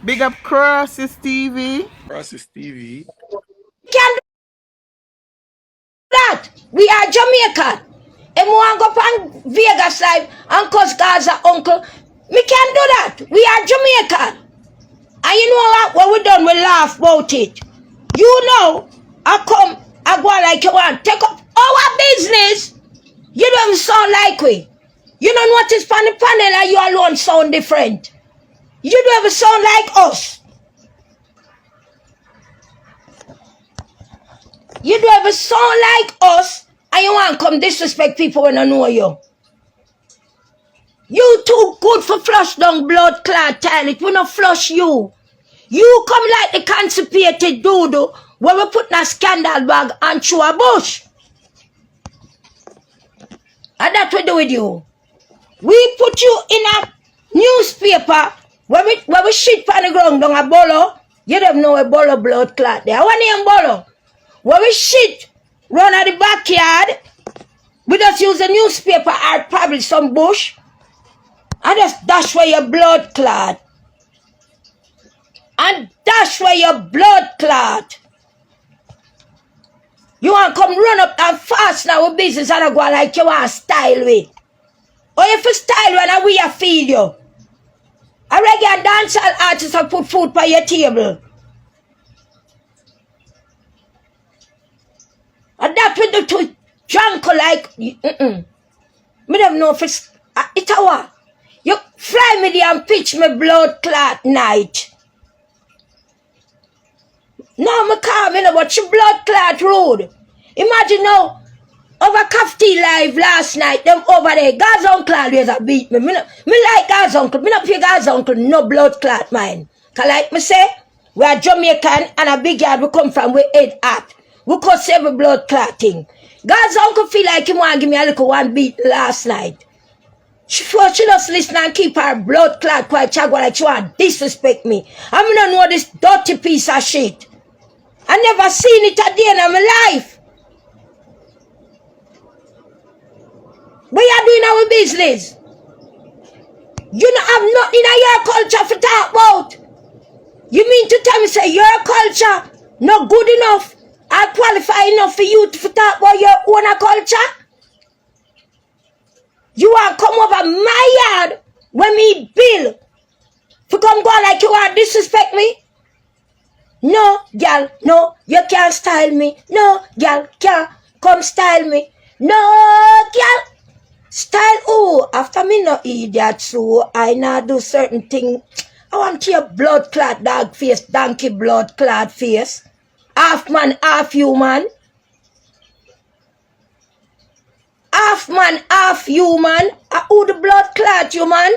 Big up Crosses TV. Process TV. Can do that. We are Jamaican. And we want to go on Vegas live and cause Gaza uncle. We can do that. We are Jamaican. And you know what? When we done, we laugh about it. You know, I go like you want. Take up our business. You don't sound like we. You don't notice on the panel and you alone sound different. You don't ever sound like us. You don't ever sound like us and you want to come disrespect people when I know you. You too good for flush down blood clot toilet. We not flush you. You come like the constipated doodle where we put in a scandal bag and through a bush. And that's what we do with you. We put you in a newspaper where we shit on the ground down a bolo. You don't know a bolo blood clot there. One name bolo. Where we shit run at the backyard. We just use a newspaper or probably some bush. And just dash where your blood clot. And dash where your blood clot. You want to come run up and fast now with business and I go like you want to style with. Or if you style when we feed you. A reggae dancehall artist will put food by your table. And that with the two junk like me don't know if it's a what. You fly me there and pitch me blood clot night. No, me call me no, but she blood clot road. Imagine now, over Kafti live last night, them over there, God's uncle always a beat me. Me like God's uncle. Me not pay God's uncle no blood clot mine. Cause like me say, we are Jamaican and a big yard we come from, we head up. We could save a blood clot thing. God's uncle feel like he want to give me a little one beat last night. She just listen and keep her blood clot quite chagwa like she want to disrespect me. I mean, I know this dirty piece of shit. I never seen it a day in my life. What you doing our business? You don't have nothing in your culture to talk about. You mean to tell me say your culture not good enough and qualified enough for you to talk about your own culture? You want to come over my yard when me bill to come go like you want to disrespect me? No, girl, no, you can't style me. No, girl, can't come style me. No, girl, style who? After me no idiot, so I not do certain thing. I want your blood clot dog face, donkey blood clot face. Half man, half human. Half man, half human. Who the blood clot human?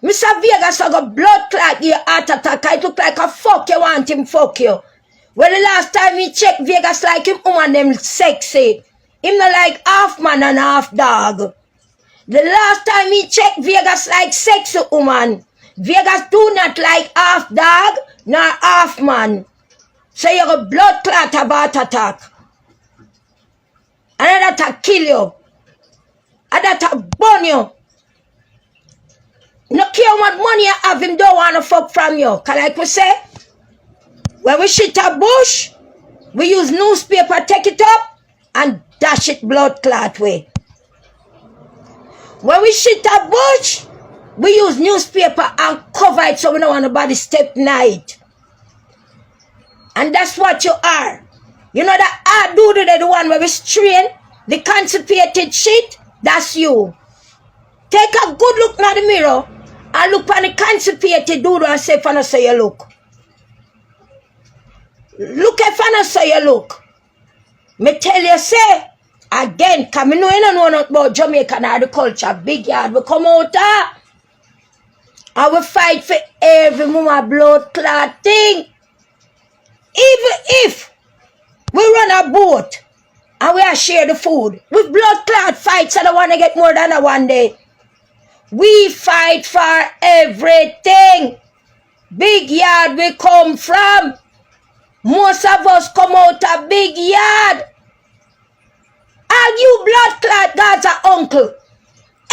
Mr. Vegas I got blood clot your heart attack. I look like a fuck you want him fuck you. Well the last time he checked Vegas like him woman them sexy. Him not like half man and half dog. The last time he checked Vegas like sexy woman. Vegas do not like half dog nor half man. So you got blood clot of heart attack. Another attack kill you. Another attack burn you. No care what money you have, him don't want to fuck from you. Cause like we say, when we shit a bush, we use newspaper, take it up, and dash it blood clot way. When we shit a bush, we use newspaper and cover it so we don't want nobody step night. And that's what you are. You know that hard dude, the one where we strain, the constipated shit, that's you. Take a good look at the mirror and look at the constipated dude and say, if I say you look. Look if I say you look. Me tell you, say, again, because I know you don't know nothing about Jamaican agriculture, big yard, we come out there and we fight for every mama blood clot thing. Even if we run a boat and we share the food, with blood clot fights, I don't want to get more than a one day. We fight for everything. Big yard we come from. Most of us come out a big yard. And you blood clot God's a uncle.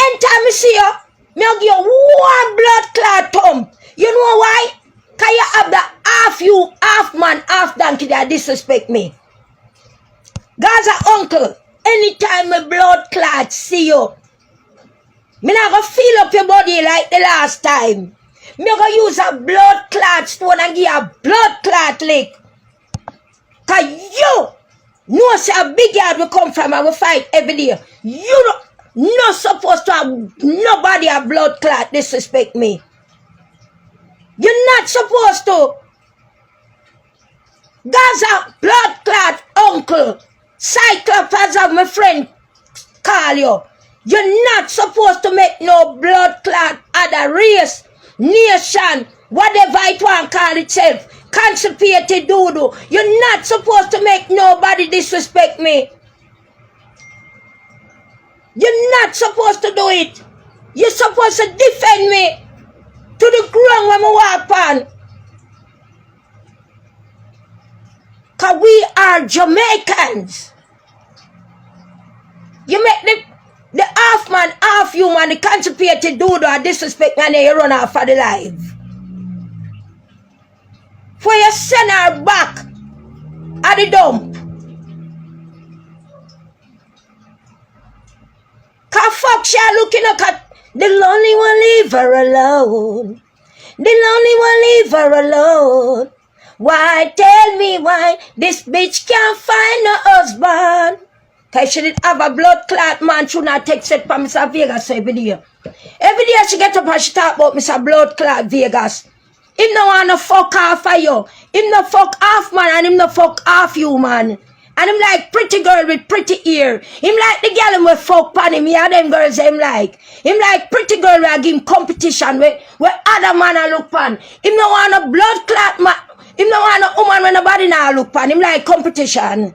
Anytime I see you, Me give you one blood clot thump. You know why? Can you have the half you, half man, half donkey that disrespect me? Gaza uncle, anytime my blood clot see you, me not gonna fill up your body like the last time. Me gonna use a blood clot stone and give you a blood clot lick. Cause you know say a big yard will come from and we fight every day. You not supposed to have nobody a blood clot disrespect me. You're not supposed to. Gaza blood clot uncle. Cyclops as of my friend call you. You're not supposed to make no blood clot other race, nation, whatever it want call itself. Constipated doodoo. You're not supposed to make nobody disrespect me. You're not supposed to do it. You're supposed to defend me to the ground when I walk on. Because we are Jamaicans. You make the half man, half human, the constipated doodoo and disrespect me and they run off for the life. For you send her back at the dump. Cause fuck she looking at the lonely one, leave her alone. The lonely one, leave her alone. Why, tell me why this bitch can't find a husband? Cause she didn't have a blood clot man, should not take set for Mr. Vegas every day. Every day she get up and she talk about Mr. Blood Clot Vegas. Him no wanna fuck off of you. Him no fuck off man and him no fuck off you man. And him like pretty girl with pretty ear. Him like the girl him will fuck pan him. Yeah, them girls him like. Him like pretty girl will give him competition where other man a look pan. Him no want a blood clot man. Him no want a woman when nobody now look pan. Him like competition.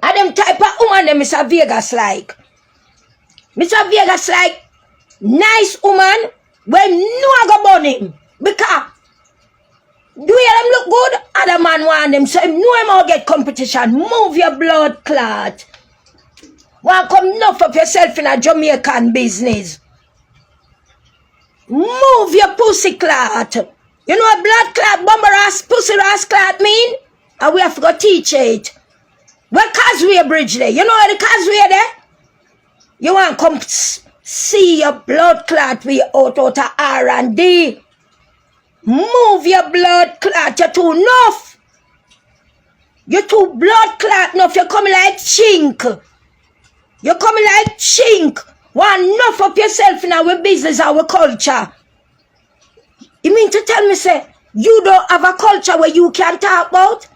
And them type of woman them Mr. Vegas like. Mr. Vegas like nice woman when no go burn him. Because do you them look good? Other man want them, so him know him all get competition. Move your blood clot. Want come enough of yourself in a Jamaican business. Move your pussy clot. You know what blood clot, bomber ass, pussy ass clot mean? And we have to go teach it. Where Causeway Bridge there? You know where the Causeway there? You want come see your blood clot with out of R&D. Move your blood clot. You're too enough. You're too blood clot enough. You're coming like chink. You're coming like chink. Want enough of yourself in our business, our culture. You mean to tell me, say, you don't have a culture where you can talk about?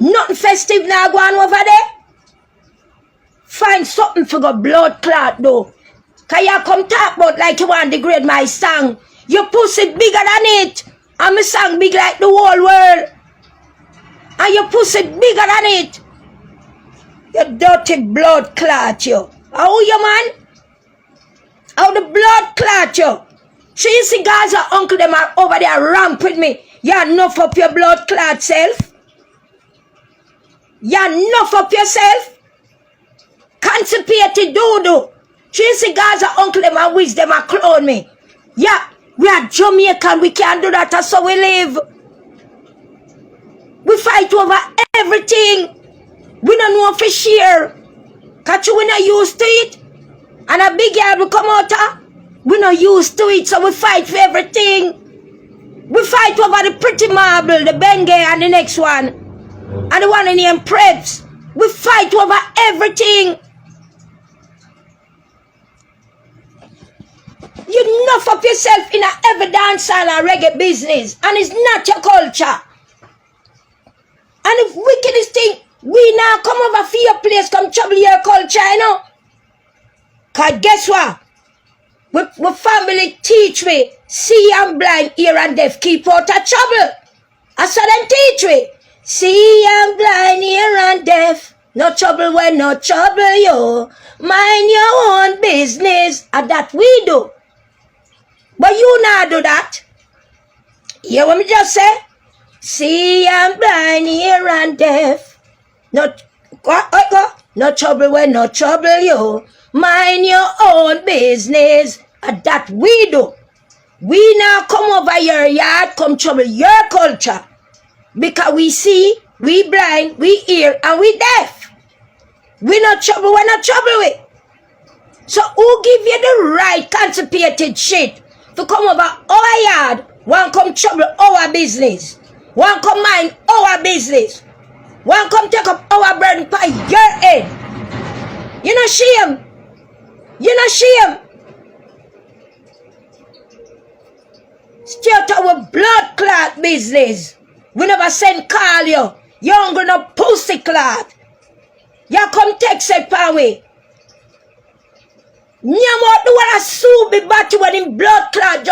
Nothing festive now going over there? Find something for the blood clot though. Can you come talk about like you want to degrade my song? Your pussy bigger than it. And my song big like the whole world. And your pussy bigger than it. You dirty blood clot you. How you man? How the blood clot you? Tracy guys or uncle them are over there ramp with me. You enough of your blood clot self? You enough of yourself? Constipated doodoo. Tracy guys or uncle them and wish them a clone me. Yeah. We are Jamaican, we can't do that, that's how we live. We fight over everything. We don't know for share. Catch you, we not used to it. And a big yard will come out we not used to it, so we fight for everything. We fight over the pretty marble, the Bengay and the next one. And the one in the Preps. We fight over everything. You enough of yourself in a every dancehall and reggae business. And it's not your culture. And if wickedest thing, we now come over for your place, come trouble your culture, you know. Because guess what? My family teach me, see and blind, ear and deaf, keep out of trouble. I saw them teach me, see and blind, ear and deaf. No trouble when no trouble you. Mind your own business. And that we do. But you not do that. Hear what me just say? See I'm blind, ear and deaf. No trouble when no trouble you. mind your own business. And that we do. We now come over your yard, come trouble your culture. Because we see, we blind, we hear, and we deaf. We not trouble, we're not trouble with. So who give you the right constipated shit to come over our yard, want come trouble our business, want come mind our business, want come take up our burden by your head? You know shame. You know shame. Straight our blood clot business. We never send call you. You ain't gonna pussy clot. You come text it pan way. Nyamo do wanna sue be batty when him blood clot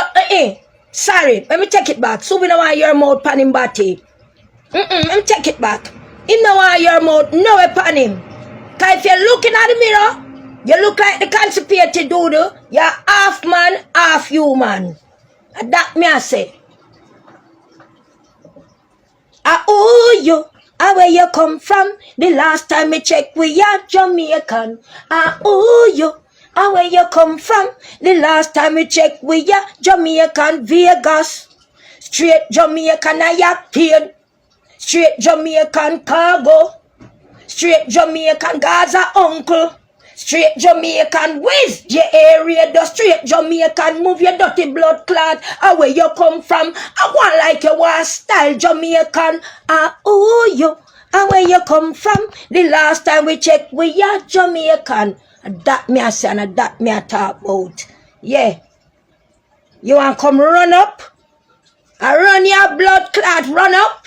sorry, let me take it back. Sue be no want your mouth pan him batty. Let me take it back. Him no want your mouth no way pan him. Cause if you're looking at the mirror, you look like the constipated doodle. You're half man, half human. And that me I say. I owe you. Where you come from? The last time me check we are Jamaican. I owe you. Where you come from? The last time we check we are Jamaican. Vegas. Straight Jamaican I have paid. Straight Jamaican cargo. Straight Jamaican Gaza uncle. Straight Jamaican whiz your area. The straight Jamaican move your dirty blood clot. Where you come from? I want like you want style Jamaican. I owe you. Where you come from? The last time we checked we are Jamaican. That me I say and that me I talk about. Yeah. You want come run up? I run your blood clot run up.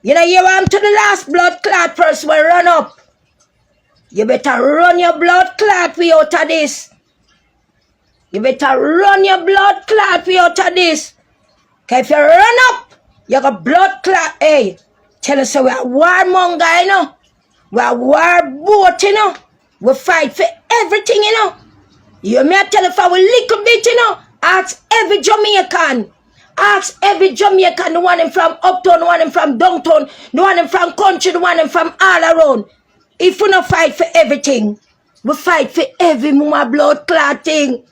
You know you want to the last blood clot person will run up. You better run your blood clot way out of this. You better run your blood clot way out of this. Cause if you run up, you got blood clot. Hey, tell us so we are warmonger, you know. We are war boat, you know. We fight for everything, you know. You may tell if I will little bit, you know. Ask every Jamaican. Ask every Jamaican, the one from uptown, the one from downtown, the one from country, the one from all around. If we not fight for everything, we fight for every mama blood clot thing.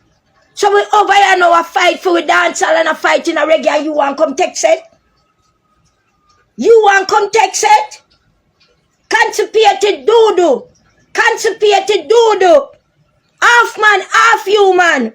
So we over here now a fight for we dance and a fight in a reggae and you want come take set? You want come take set? Constipated doodoo. Constipated doodoo. Half man, half human.